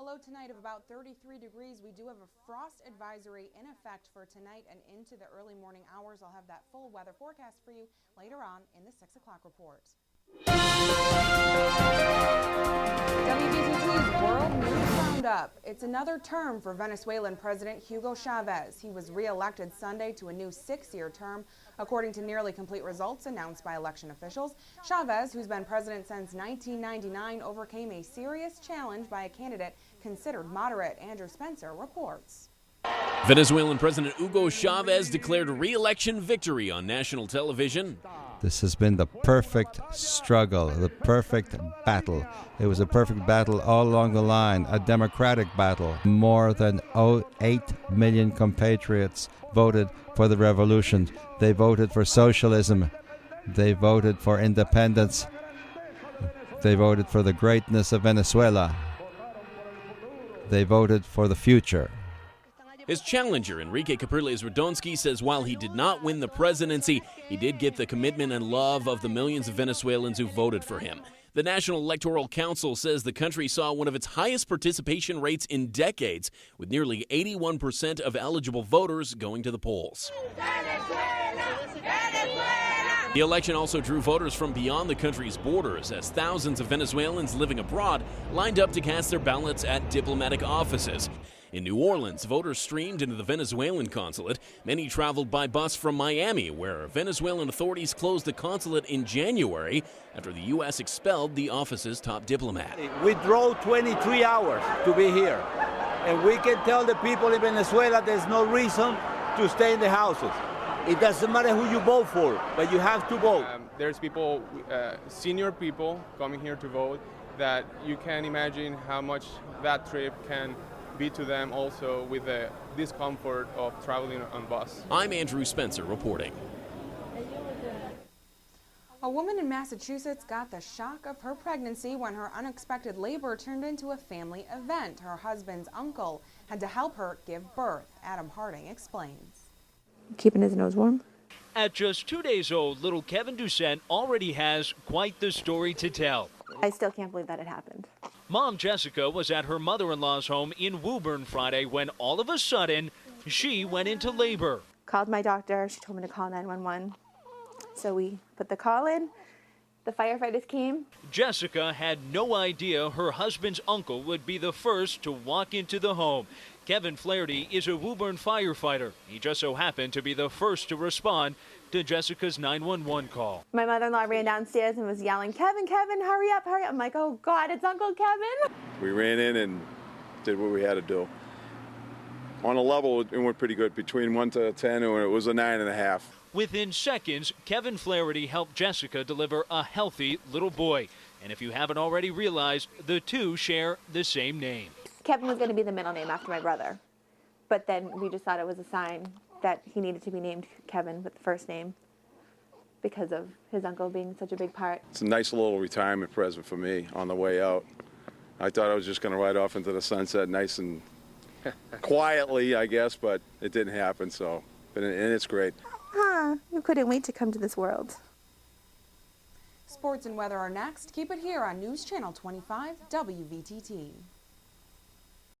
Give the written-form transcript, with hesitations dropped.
A low tonight of about 33 degrees. We do have a frost advisory in effect for tonight and into the early morning hours. I'll have that full weather forecast for you later on in the 6 o'clock report. WVTT's World News Roundup. It's another term for Venezuelan President Hugo Chavez. He was re-elected Sunday to a new 6-year term. According to nearly complete results announced by election officials, Chavez, who's been president since 1999, overcame a serious challenge by a candidate considered moderate. Andrew Spencer reports. Venezuelan President Hugo Chavez declared re-election victory on national television. This has been the perfect struggle, the perfect battle. It was a perfect battle all along the line, a democratic battle. More than 8 million compatriots voted for the revolution. They voted for socialism. They voted for independence. They voted for the greatness of Venezuela. They voted for the future. His challenger, Enrique Capriles-Radonsky, says while he did not win the presidency, he did get the commitment and love of the millions of Venezuelans who voted for him. The National Electoral Council says the country saw one of its highest participation rates in decades, with nearly 81% of eligible voters going to the polls. The election also drew voters from beyond the country's borders as thousands of Venezuelans living abroad lined up to cast their ballots at diplomatic offices. In New Orleans, voters streamed into the Venezuelan consulate. Many traveled by bus from Miami, where Venezuelan authorities closed the consulate in January after the U.S. expelled the office's top diplomat. We drove 23 hours to be here, and we can tell the people in Venezuela there's no reason to stay in the houses. It doesn't matter who you vote for, but you have to vote. There's people, senior people coming here to vote, that you can imagine how much that trip can be to them also with the discomfort of traveling on bus. I'm Andrew Spencer reporting. A woman in Massachusetts got the shock of her pregnancy when her unexpected labor turned into a family event. Her husband's uncle had to help her give birth. Adam Harding explains. Keeping his nose warm. At just 2 days old, little Kevin Doucette already has quite the story to tell. I still can't believe that it happened. Mom Jessica was at her mother-in-law's home in Woburn Friday when all of a sudden she went into labor. Called my doctor. She told me to call 911. So we put the call in. The firefighters came. Jessica had no idea her husband's uncle would be the first to walk into the home. Kevin Flaherty is a Woburn firefighter. He just so happened to be the first to respond to Jessica's 911 call. My mother-in-law ran downstairs and was yelling, Kevin, Kevin, hurry up, hurry up. I'm like, oh God, it's Uncle Kevin. We ran in and did what we had to do. On a level, it went pretty good. Between 1 to 10, and it was a 9.5. Within seconds, Kevin Flaherty helped Jessica deliver a healthy little boy. And if you haven't already realized, the two share the same name. Kevin was going to be the middle name after my brother. But then we just thought it was a sign that he needed to be named Kevin with the first name because of his uncle being such a big part. It's a nice little retirement present for me on the way out. I thought I was just going to ride off into the sunset nice and quietly, I guess, but it didn't happen, so, and it's great. You couldn't wait to come to this world. Sports and weather are next. Keep it here on News Channel 25 WVTT.